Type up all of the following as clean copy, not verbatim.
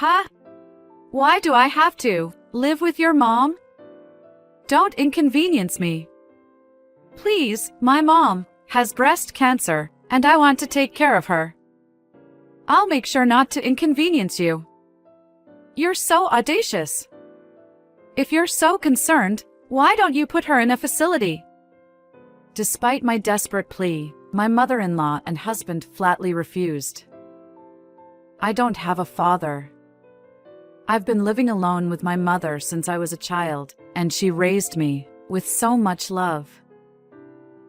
Huh? Why do I have to live with your mom? Don't inconvenience me. Please, my mom has breast cancer, and I want to take care of her. I'll make sure not to inconvenience you. You're so audacious. If you're so concerned, why don't you put her in a facility? Despite my desperate plea, my mother-in-law and husband flatly refused. I don't have a father. I've been living alone with my mother since I was a child, and she raised me with so much love.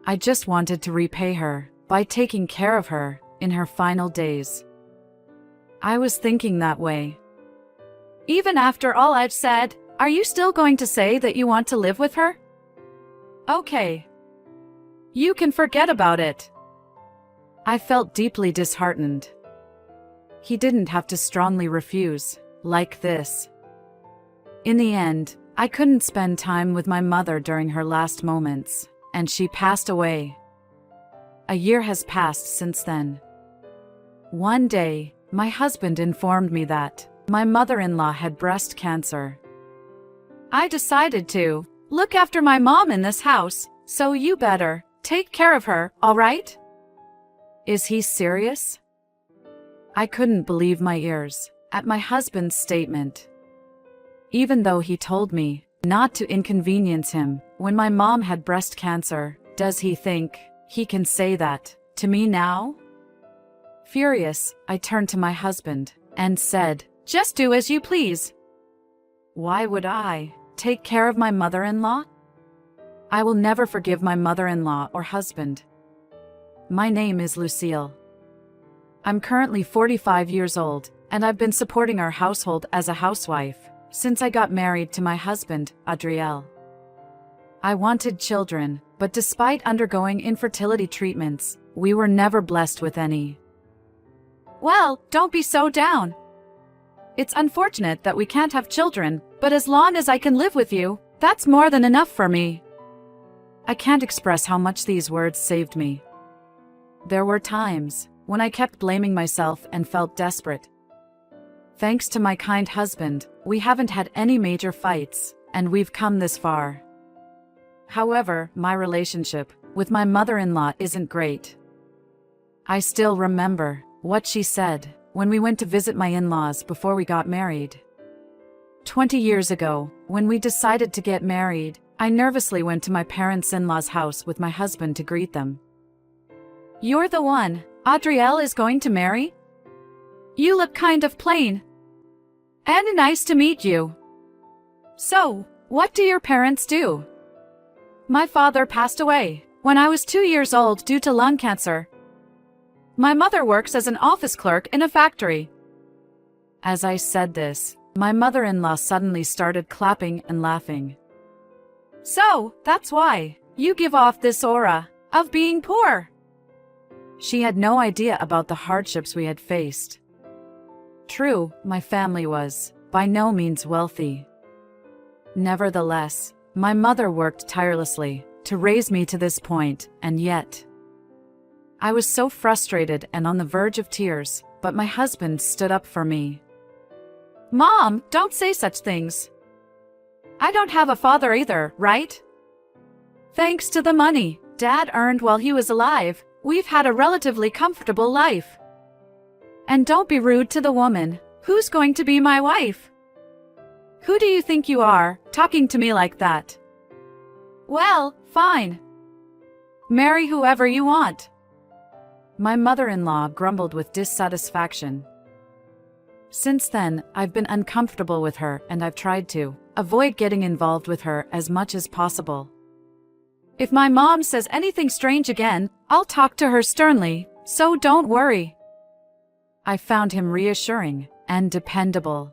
I just wanted to repay her by taking care of her in her final days. I was thinking that way. Even after all I've said, are you still going to say that you want to live with her? Okay. You can forget about it. I felt deeply disheartened. He didn't have to strongly refuse like this. In the end, I couldn't spend time with my mother during her last moments, and she passed away. A year has passed since then. One day, my husband informed me that my mother-in-law had breast cancer. I decided to look after my mom in this house, so you better take care of her, all right? Is he serious? I couldn't believe my ears at my husband's statement. Even though he told me not to inconvenience him when my mom had breast cancer, does he think he can say that to me now? Furious, I turned to my husband and said, "Just do as you please." Why would I take care of my mother-in-law? I will never forgive my mother-in-law or husband. My name is Lucille. I'm currently 45 years old, and I've been supporting our household as a housewife since I got married to my husband, Adriel. I wanted children, but despite undergoing infertility treatments, we were never blessed with any. Well, don't be so down. It's unfortunate that we can't have children, but as long as I can live with you, that's more than enough for me. I can't express how much these words saved me. There were times when I kept blaming myself and felt desperate. Thanks to my kind husband, we haven't had any major fights, and we've come this far. However, my relationship with my mother-in-law isn't great. I still remember what she said when we went to visit my in-laws before we got married. 20 years ago, when we decided to get married, I nervously went to my parents' in-laws' house with my husband to greet them. "You're the one Adriel is going to marry? You look kind of plain. And nice to meet you. So, what do your parents do?" "My father passed away when I was 2 years old due to lung cancer. My mother works as an office clerk in a factory." As I said this, my mother-in-law suddenly started clapping and laughing. "So, that's why you give off this aura of being poor." She had no idea about the hardships we had faced. True, my family was by no means wealthy. Nevertheless, my mother worked tirelessly to raise me to this point, and yet I was so frustrated and on the verge of tears, but my husband stood up for me. "Mom, don't say such things. I don't have a father either, right? Thanks to the money Dad earned while he was alive, we've had a relatively comfortable life. And don't be rude to the woman who's going to be my wife. Who do you think you are, talking to me like that?" "Well, fine. Marry whoever you want." My mother-in-law grumbled with dissatisfaction. Since then, I've been uncomfortable with her, and I've tried to avoid getting involved with her as much as possible. If my mom says anything strange again, I'll talk to her sternly, so don't worry. I found him reassuring and dependable.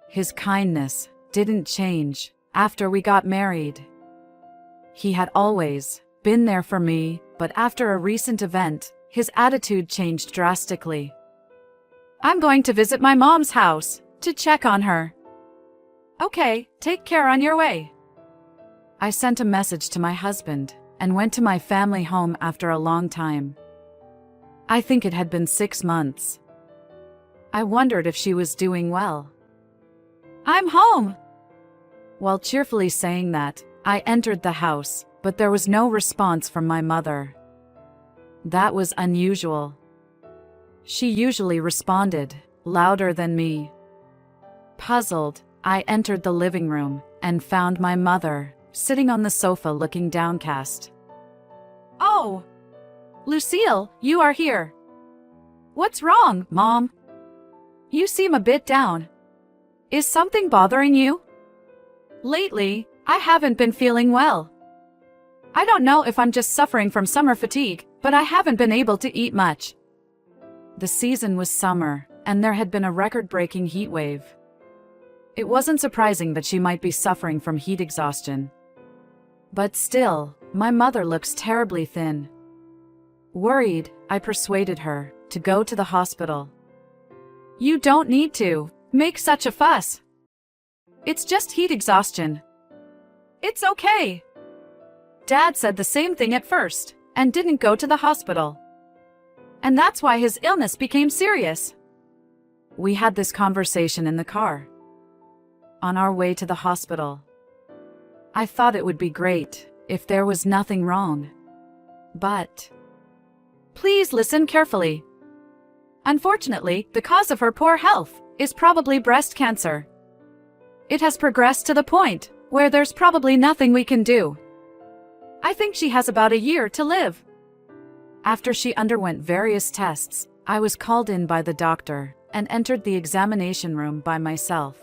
His kindness didn't change after we got married. He had always been there for me, but after a recent event, his attitude changed drastically. "I'm going to visit my mom's house to check on her." "Okay, take care on your way." I sent a message to my husband and went to my family home after a long time. I think it had been 6 months. I wondered if she was doing well. "I'm home!" While cheerfully saying that, I entered the house, but there was no response from my mother. That was unusual. She usually responded, louder than me. Puzzled, I entered the living room and found my mother sitting on the sofa looking downcast. "Oh! Lucille, you are here. What's wrong, Mom? You seem a bit down. Is something bothering you?" "Lately, I haven't been feeling well. I don't know if I'm just suffering from summer fatigue, but I haven't been able to eat much." The season was summer, and there had been a record-breaking heat wave. It wasn't surprising that she might be suffering from heat exhaustion. But still, my mother looks terribly thin. Worried, I persuaded her to go to the hospital. "You don't need to make such a fuss. It's just heat exhaustion. It's okay." Dad said the same thing at first, and didn't go to the hospital. And that's why his illness became serious. We had this conversation in the car. On our way to the hospital. I thought it would be great if there was nothing wrong. But please listen carefully. Unfortunately, the cause of her poor health is probably breast cancer. It has progressed to the point where there's probably nothing we can do. I think she has about a year to live. After she underwent various tests, I was called in by the doctor and entered the examination room by myself.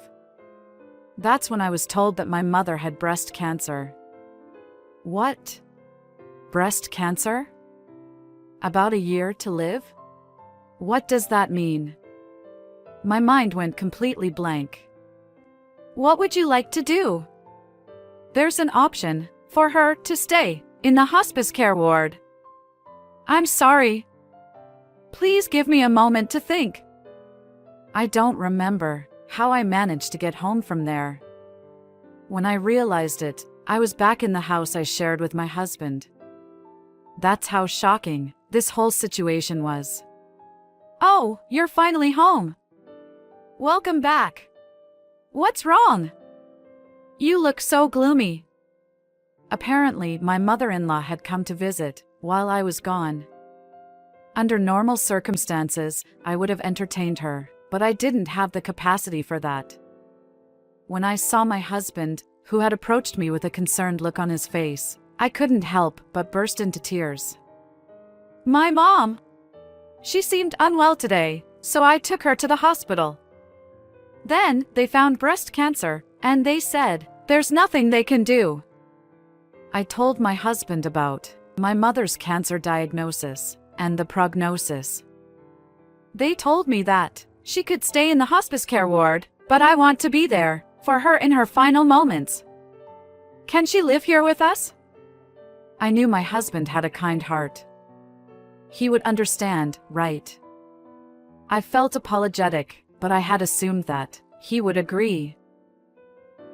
That's when I was told that my mother had breast cancer. What? Breast cancer? About a year to live? What does that mean? My mind went completely blank. What would you like to do? There's an option for her to stay in the hospice care ward. I'm sorry. Please give me a moment to think. I don't remember how I managed to get home from there. When I realized it, I was back in the house I shared with my husband. That's how shocking this whole situation was. "Oh, you're finally home. Welcome back. What's wrong? You look so gloomy." Apparently, my mother-in-law had come to visit while I was gone. Under normal circumstances, I would have entertained her, but I didn't have the capacity for that. When I saw my husband, who had approached me with a concerned look on his face, I couldn't help but burst into tears. "My mom! She seemed unwell today, so I took her to the hospital. Then, they found breast cancer, and they said, there's nothing they can do." I told my husband about my mother's cancer diagnosis and the prognosis. They told me that she could stay in the hospice care ward, but I want to be there for her in her final moments. Can she live here with us? I knew my husband had a kind heart. He would understand, right? I felt apologetic, but I had assumed that he would agree.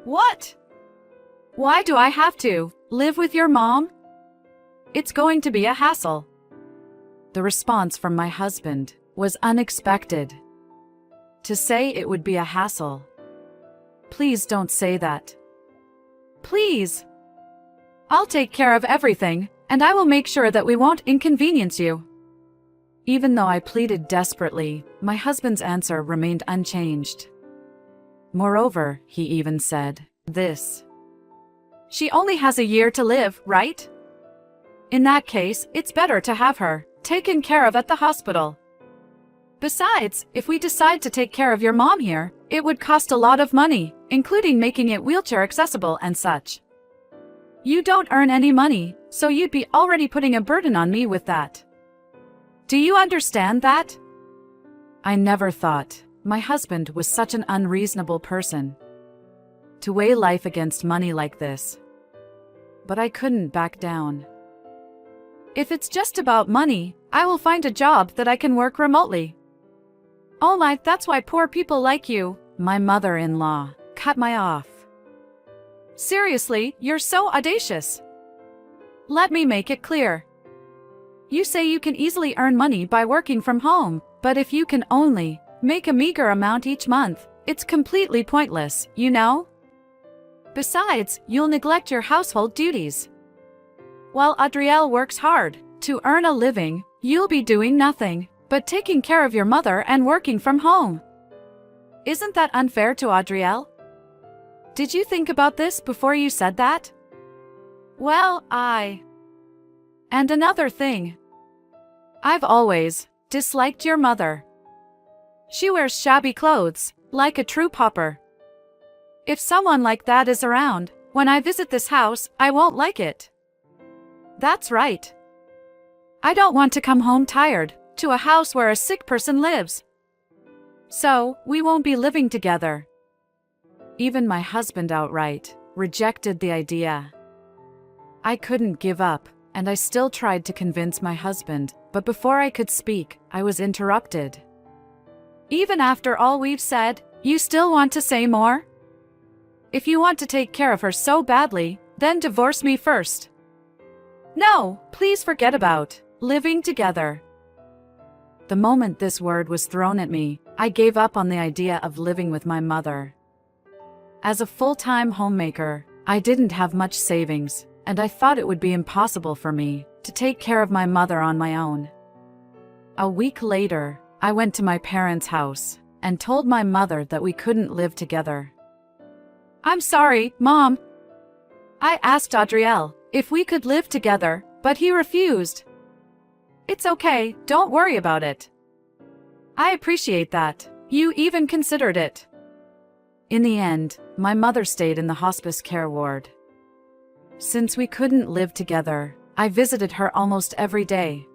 "What? Why do I have to live with your mom? It's going to be a hassle." The response from my husband was unexpected. To say it would be a hassle. Please don't say that. Please. I'll take care of everything, and I will make sure that we won't inconvenience you. Even though I pleaded desperately, my husband's answer remained unchanged. Moreover, he even said this. "She only has a year to live, right? In that case, it's better to have her taken care of at the hospital. Besides, if we decide to take care of your mom here, it would cost a lot of money, including making it wheelchair accessible and such. You don't earn any money, so you'd be already putting a burden on me with that. Do you understand that?" I never thought my husband was such an unreasonable person. To weigh life against money like this. But I couldn't back down. "If it's just about money, I will find a job that I can work remotely." "Oh my, that's why poor people like you," my mother-in-law cut me off. "Seriously, you're so audacious. Let me make it clear. You say you can easily earn money by working from home, but if you can only make a meager amount each month. It's completely pointless, you know? Besides, you'll neglect your household duties. While Adrielle works hard to earn a living, you'll be doing nothing but taking care of your mother and working from home. Isn't that unfair to Adrielle? Did you think about this before you said that? Well, And another thing. I've always disliked your mother. She wears shabby clothes, like a true pauper. If someone like that is around, when I visit this house, I won't like it. That's right. I don't want to come home tired, to a house where a sick person lives. So, we won't be living together. Even my husband outright rejected the idea. I couldn't give up, and I still tried to convince my husband, but before I could speak, I was interrupted. Even after all we've said, you still want to say more? If you want to take care of her so badly, then divorce me first. No, please forget about living together. The moment this word was thrown at me, I gave up on the idea of living with my mother. As a full-time homemaker, I didn't have much savings, and I thought it would be impossible for me to take care of my mother on my own. A week later, I went to my parents' house and told my mother that we couldn't live together. I'm sorry, Mom. I asked Adrielle if we could live together, but he refused. It's okay, don't worry about it. I appreciate that. You even considered it. In the end, my mother stayed in the hospice care ward. Since we couldn't live together, I visited her almost every day.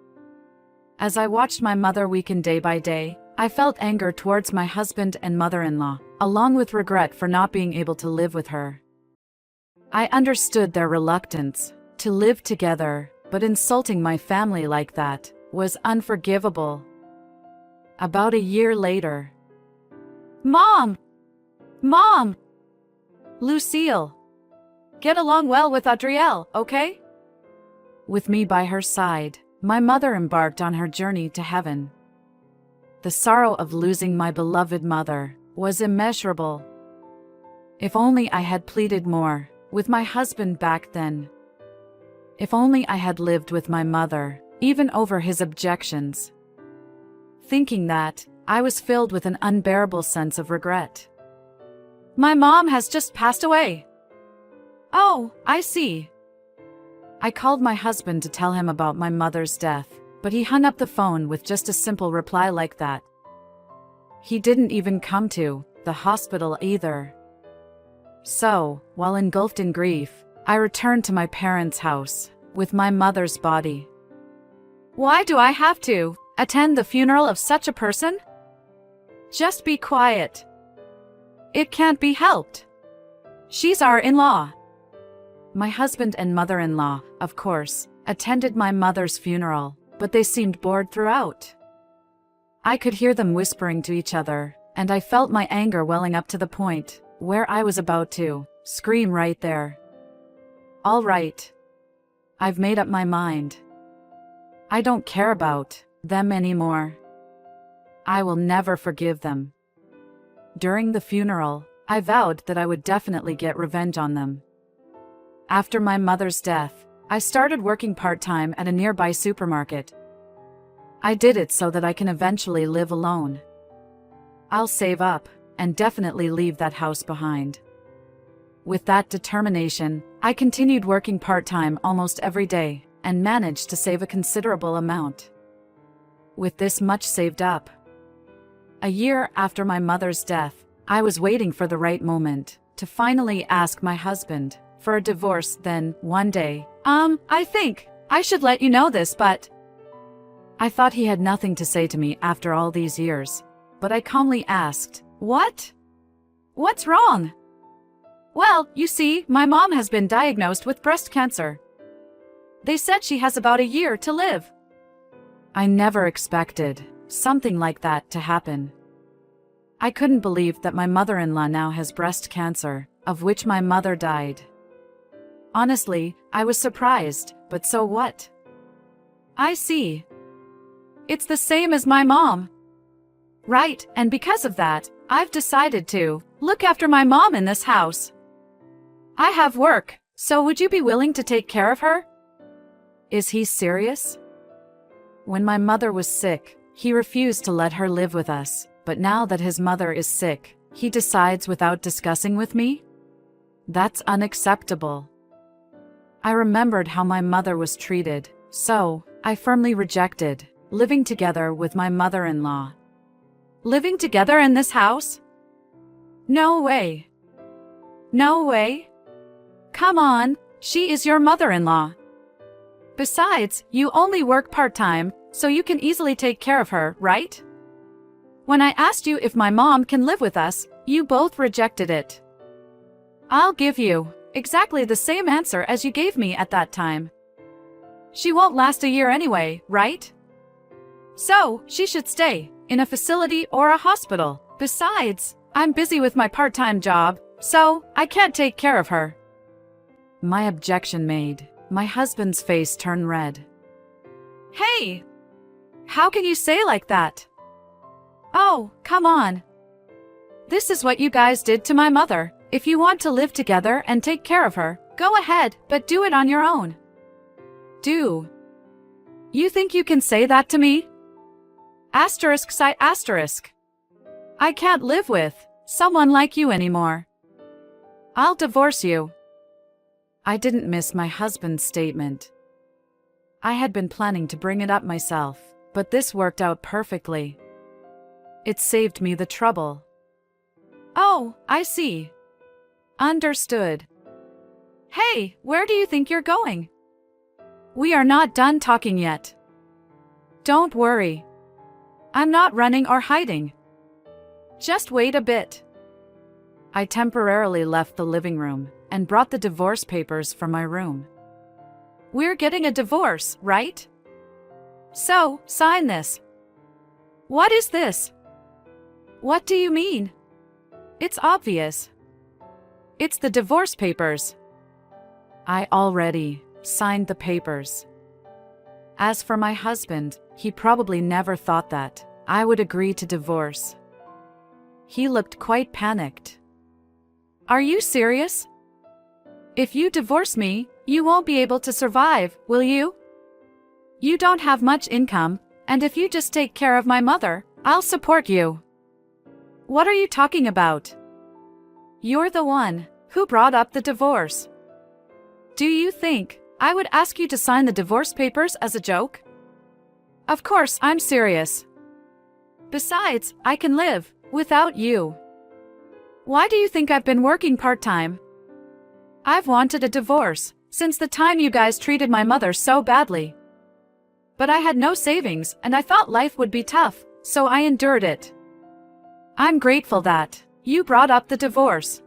As I watched my mother weaken day by day, I felt anger towards my husband and mother-in-law, along with regret for not being able to live with her. I understood their reluctance to live together, but insulting my family like that was unforgivable. About a year later. Mom! Mom! Lucille! Get along well with Adrielle, okay? With me by her side, my mother embarked on her journey to heaven. The sorrow of losing my beloved mother was immeasurable. If only I had pleaded more with my husband back then. If only I had lived with my mother, even over his objections. Thinking that, I was filled with an unbearable sense of regret. My mom has just passed away. Oh, I see. I called my husband to tell him about my mother's death, but he hung up the phone with just a simple reply like that. He didn't even come to the hospital either. So, while engulfed in grief, I returned to my parents' house with my mother's body. Why do I have to attend the funeral of such a person? Just be quiet. It can't be helped. She's our in-law. My husband and mother-in-law, of course, attended my mother's funeral, but they seemed bored throughout. I could hear them whispering to each other, and I felt my anger welling up to the point where I was about to scream right there. All right. I've made up my mind. I don't care about them anymore. I will never forgive them. During the funeral, I vowed that I would definitely get revenge on them. After my mother's death, I started working part-time at a nearby supermarket. I did it so that I can eventually live alone. I'll save up and definitely leave that house behind. With that determination, I continued working part-time almost every day and managed to save a considerable amount. With this much saved up, a year after my mother's death, I was waiting for the right moment to finally ask my husband for a divorce. Then, one day, I think I should let you know this, but I thought he had nothing to say to me after all these years, but I calmly asked, What? What's wrong? Well, you see, my mom has been diagnosed with breast cancer. They said she has about a year to live. I never expected something like that to happen. I couldn't believe that my mother-in-law now has breast cancer, of which my mother died. Honestly, I was surprised, but so what? I see. It's the same as my mom. Right, and because of that, I've decided to look after my mom in this house. I have work, so would you be willing to take care of her? Is he serious? When my mother was sick, he refused to let her live with us, but now that his mother is sick, he decides without discussing with me? That's unacceptable. I remembered how my mother was treated, so I firmly rejected living together with my mother-in-law. Living together in this house? No way. No way. Come on, she is your mother-in-law. Besides, you only work part-time, so you can easily take care of her, right? When I asked you if my mom can live with us, you both rejected it. I'll give you exactly the same answer as you gave me at that time. She won't last a year anyway, right? So, she should stay in a facility or a hospital. Besides, I'm busy with my part-time job, so I can't take care of her. My objection made my husband's face turn red. Hey! How can you say like that? Oh, come on. This is what you guys did to my mother. If you want to live together and take care of her, go ahead, but do it on your own. Do. You think you can say that to me? Asterisk cite asterisk. I can't live with someone like you anymore. I'll divorce you. I didn't miss my husband's statement. I had been planning to bring it up myself, but this worked out perfectly. It saved me the trouble. Oh, I see. Understood. Hey, where do you think you're going? We are not done talking yet. Don't worry. I'm not running or hiding. Just wait a bit. I temporarily left the living room and brought the divorce papers from my room. We're getting a divorce, right? So, sign this. What is this? What do you mean? It's obvious. It's the divorce papers. I already signed the papers. As for my husband, he probably never thought that I would agree to divorce. He looked quite panicked. Are you serious? If you divorce me, you won't be able to survive, will you? You don't have much income, and if you just take care of my mother, I'll support you. What are you talking about? You're the one who brought up the divorce. Do you think I would ask you to sign the divorce papers as a joke? Of course, I'm serious. Besides, I can live without you. Why do you think I've been working part-time? I've wanted a divorce since the time you guys treated my mother so badly. But I had no savings and I thought life would be tough, so I endured it. I'm grateful that you brought up the divorce.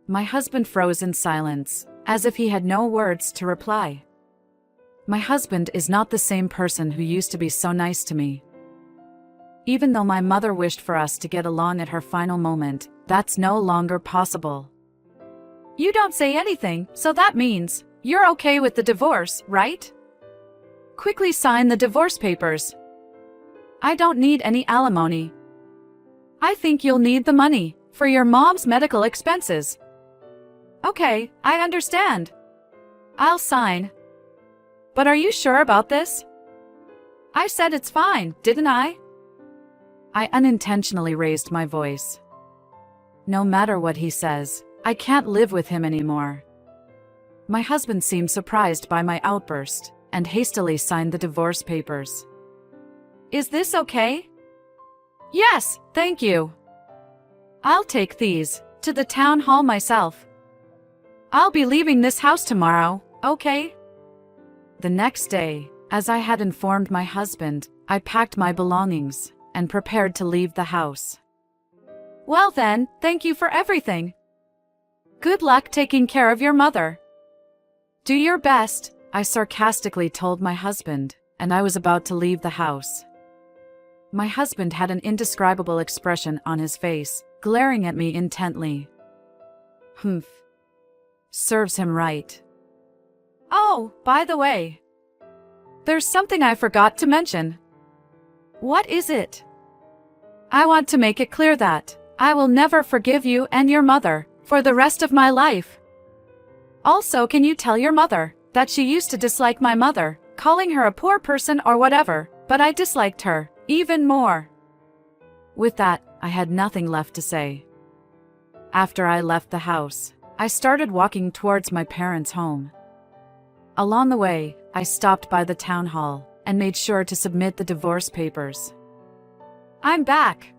My husband froze in silence, as if he had no words to reply. My husband is not the same person who used to be so nice to me. Even though my mother wished for us to get along at her final moment, that's no longer possible. You don't say anything, so that means you're okay with the divorce, right? Quickly sign the divorce papers. I don't need any alimony. I think you'll need the money for your mom's medical expenses. Okay, I understand. I'll sign. But are you sure about this? I said it's fine, didn't I? I unintentionally raised my voice. No matter what he says, I can't live with him anymore. My husband seemed surprised by my outburst and hastily signed the divorce papers. Is this okay? Yes, thank you. I'll take these to the town hall myself. I'll be leaving this house tomorrow, okay? The next day, as I had informed my husband, I packed my belongings and prepared to leave the house. Well then, thank you for everything. Good luck taking care of your mother. Do your best, I sarcastically told my husband, and I was about to leave the house. My husband had an indescribable expression on his face, glaring at me intently. Humph. Serves him right. Oh, by the way, there's something I forgot to mention. What is it? I want to make it clear that I will never forgive you and your mother for the rest of my life. Also, can you tell your mother that she used to dislike my mother, calling her a poor person or whatever, but I disliked her even more. With that, I had nothing left to say. After I left the house, I started walking towards my parents' home. Along the way, I stopped by the town hall and made sure to submit the divorce papers. I'm back.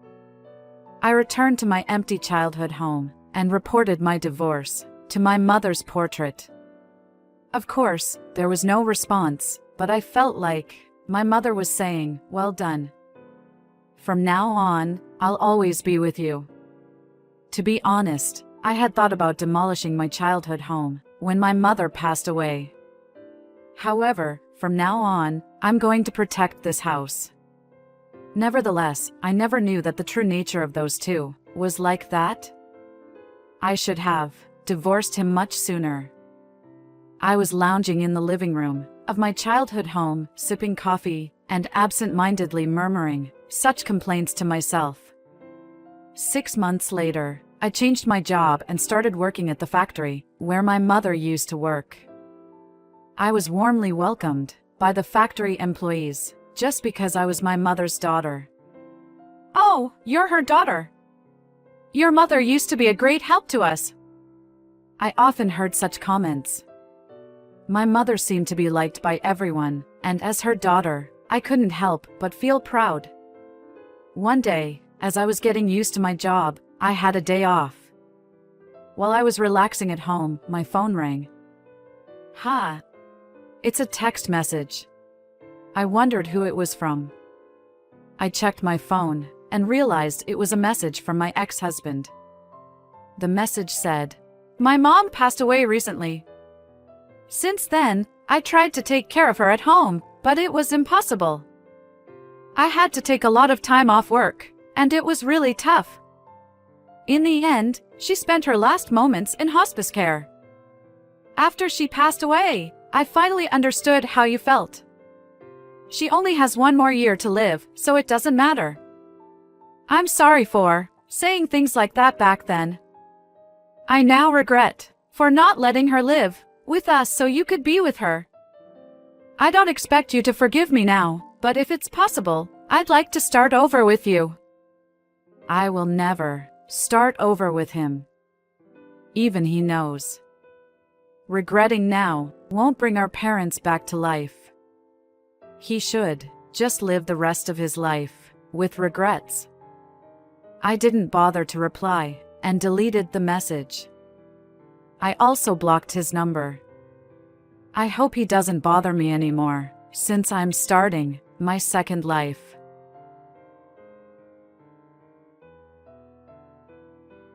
I returned to my empty childhood home and reported my divorce to my mother's portrait. Of course, there was no response, but I felt like my mother was saying, "Well done. From now on, I'll always be with you." To be honest, I had thought about demolishing my childhood home when my mother passed away. However, from now on, I'm going to protect this house. Nevertheless, I never knew that the true nature of those two was like that. I should have divorced him much sooner. I was lounging in the living room of my childhood home, sipping coffee and absent-mindedly murmuring such complaints to myself. 6 months later, I changed my job and started working at the factory where my mother used to work. I was warmly welcomed by the factory employees just because I was my mother's daughter. "Oh, you're her daughter. Your mother used to be a great help to us." I often heard such comments. My mother seemed to be liked by everyone, and as her daughter, I couldn't help but feel proud. One day, as I was getting used to my job, I had a day off. While I was relaxing at home, my phone rang. It's a text message. I wondered who it was from. I checked my phone and realized it was a message from my ex-husband. The message said, "My mom passed away recently. Since then, I tried to take care of her at home, but it was impossible. I had to take a lot of time off work, and it was really tough. In the end, she spent her last moments in hospice care. After she passed away, I finally understood how you felt. She only has 1 more year to live, so it doesn't matter. I'm sorry for saying things like that back then. I now regret for not letting her live with us so you could be with her. I don't expect you to forgive me now, but if it's possible, I'd like to start over with you." I will never start over with him. Even he knows. Regretting now won't bring our parents back to life. He should just live the rest of his life with regrets. I didn't bother to reply and deleted the message. I also blocked his number. I hope he doesn't bother me anymore, since I'm starting my second life.